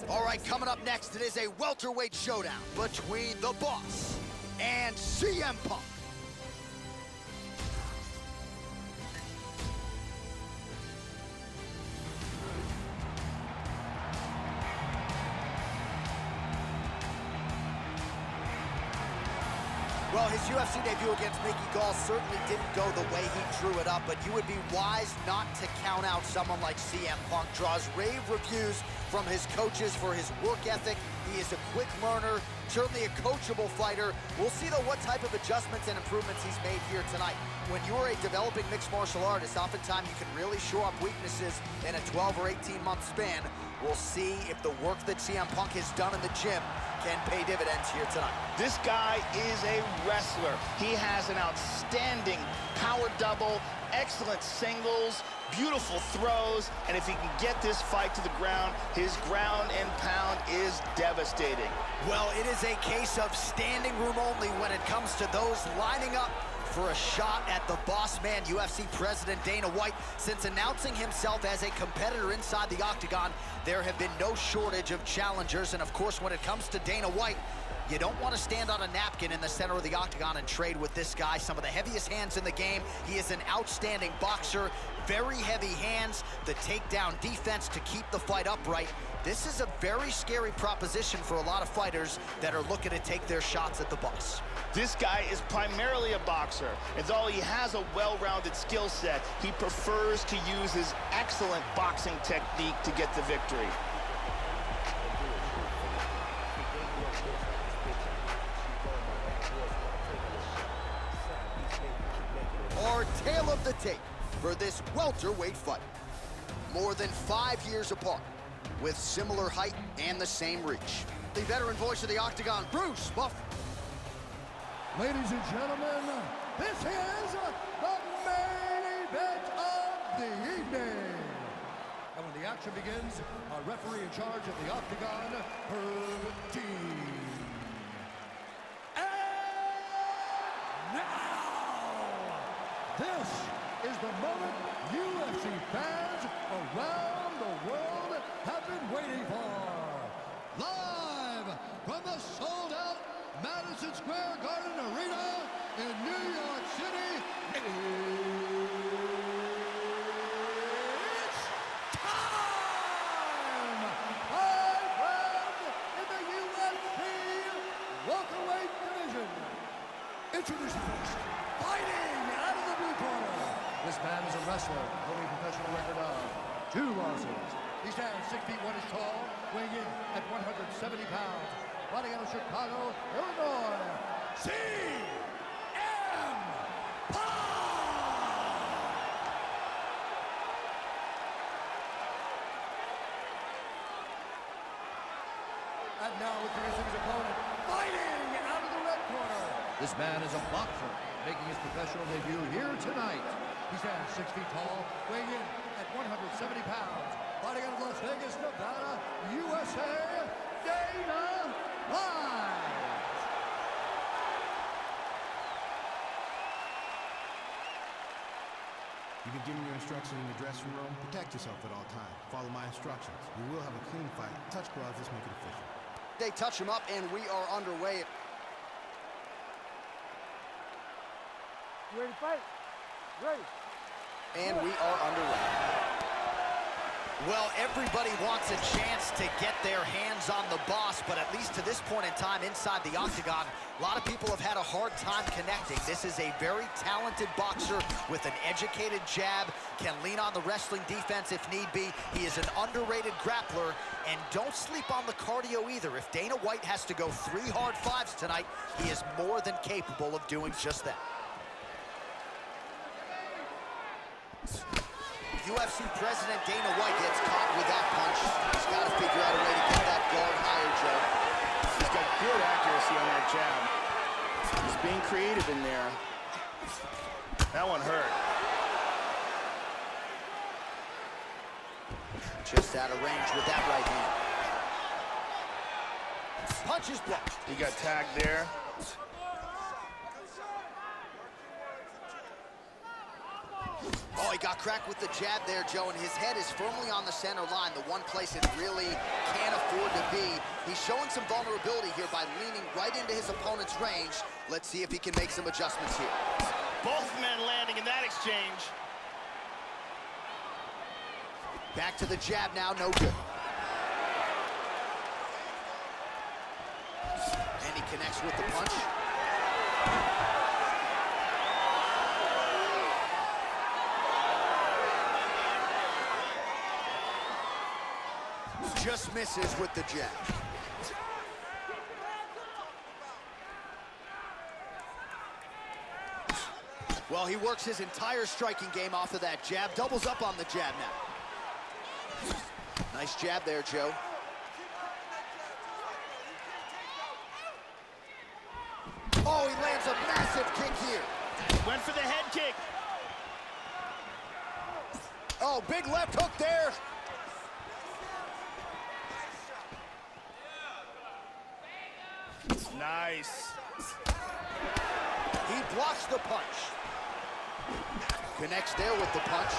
All right, coming up next, it is a welterweight showdown between The Boss and CM Punk. Well, his UFC debut against Mickey Gall certainly didn't go the way he drew it up, but you would be wise not to count out someone like CM Punk. Draws rave reviews from his coaches for his work ethic. He is a quick learner, certainly a coachable fighter. We'll see, though, what type of adjustments and improvements he's made here tonight. When you're a developing mixed martial artist, oftentimes you can really shore up weaknesses in a 12 or 18-month span. We'll see if the work that CM Punk has done in the gym can pay dividends here tonight. This guy is a wrestler. He has an outstanding power double, excellent singles, beautiful throws, and if he can get this fight to the ground, his ground and pound is devastating. Well, it is a case of standing room only when it comes to those lining up for a shot at the boss man. UFC President Dana White, since announcing himself as a competitor inside the octagon, there have been no shortage of challengers. And of course, when it comes to Dana White, you don't want to stand on a napkin in the center of the octagon and trade with this guy. Some of the heaviest hands in the game. He is an outstanding boxer, very heavy hands, the takedown defense to keep the fight upright. This is a very scary proposition for a lot of fighters that are looking to take their shots at the boss. This guy is primarily a boxer, and though he has a well-rounded skill set, he prefers to use his excellent boxing technique to get the victory. Our tale of the tape for this welterweight fight. More than 5 years apart, with similar height and the same reach. The veteran voice of the octagon, Bruce Buffer. Ladies and gentlemen, this is the main event of the evening. And when the action begins, our referee in charge of the octagon, Herb Dean. And now, this is the moment UFC fans around the world have been waiting for. Live from the sold-out Madison Square Garden Arena in New York City, it's time! My friend in the UFC welterweight division. Introducing first, fighting out of the blue corner. This man is a wrestler, holding a professional record of 2 losses. He stands 6 feet 1 inch tall, weighing in at 170 pounds. Fighting out of Chicago, Illinois, CM Punk! And now introducing his opponent, fighting out of the red corner. This man is a boxer, making his professional debut here tonight. He stands 6 feet tall, weighing in at 170 pounds. Fighting out of Las Vegas, Nevada, USA, Dana White. You've been given your instructions in the dressing room. Protect yourself at all times. Follow my instructions. We will have a clean fight. Touch gloves, let's make it official. They touch him up, and we are underway. You ready to fight? Ready. And we are underway. Well, everybody wants a chance to get their hands on the boss, but at least to this point in time inside the octagon, a lot of people have had a hard time connecting. This is a very talented boxer with an educated jab, can lean on the wrestling defense if need be. He is an underrated grappler, and don't sleep on the cardio either. If Dana White has to go 3 hard 5s tonight, he is more than capable of doing just that. UFC President Dana White gets caught with that punch. He's got to figure out a way to get that guard higher, Joe. He's got good accuracy on that jab. He's being creative in there. That one hurt. Just out of range with that right hand. Punch is blocked. He got tagged there. Oh, he got cracked with the jab there, Joe, and his head is firmly on the center line, the one place it really can't afford to be. He's showing some vulnerability here by leaning right into his opponent's range. Let's see if he can make some adjustments here. Both men landing in that exchange. Back to the jab now, no good. And he connects with the punch. Just misses with the jab. Well, he works his entire striking game off of that jab. Doubles up on the jab now. Nice jab there, Joe. Oh, he lands a massive kick here. Went for the head kick. Oh, big left hook there. Nice. He blocks the punch. Connects there with the punch.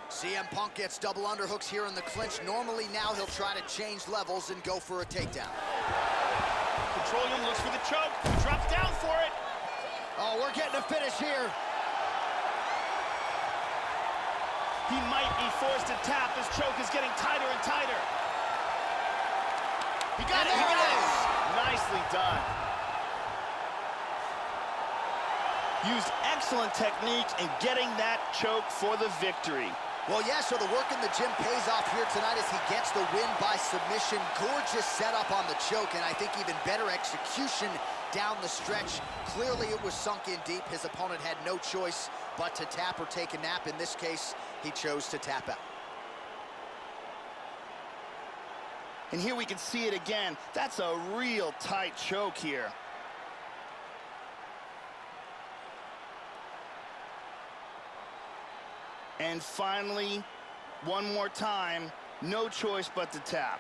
CM Punk gets double underhooks here in the clinch. Normally now he'll try to change levels and go for a takedown. Petroleum looks for the choke. Drops down for it. Oh, we're getting a finish here. He might be forced to tap. His choke is getting tighter and tighter. He got it. He got it. Nicely done. Used excellent technique in getting that choke for the victory. Well, yeah, so the work in the gym pays off here tonight as he gets the win by submission. Gorgeous setup on the choke, and I think even better execution down the stretch. Clearly it was sunk in deep. His opponent had no choice but to tap or take a nap. In this case, he chose to tap out. And here we can see it again. That's a real tight choke here. And finally, one more time, no choice but to tap.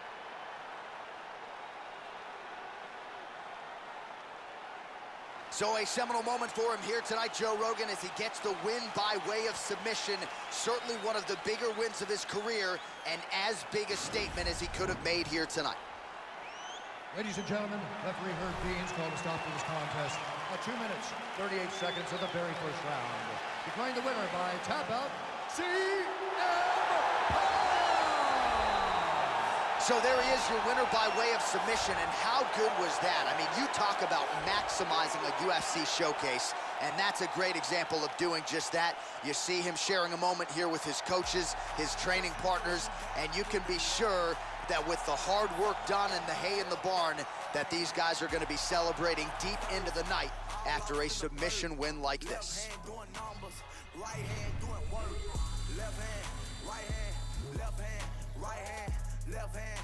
So a seminal moment for him here tonight, Joe Rogan, as he gets the win by way of submission. Certainly one of the bigger wins of his career, and as big a statement as he could have made here tonight. Ladies and gentlemen, referee Herb Deans called a stop to this contest at 2 minutes, 38 seconds of the very first round. Declaring the winner by tap out, CM Punk! So there he is, your winner by way of submission, and how good was that? I mean, you talk about maximizing a UFC showcase, and that's a great example of doing just that. You see him sharing a moment here with his coaches, his training partners, and you can be sure that with the hard work done and the hay in the barn, that these guys are going to be celebrating deep into the night after a submission win like this. Right hand doing work, left hand, right hand, left hand, right hand, left hand.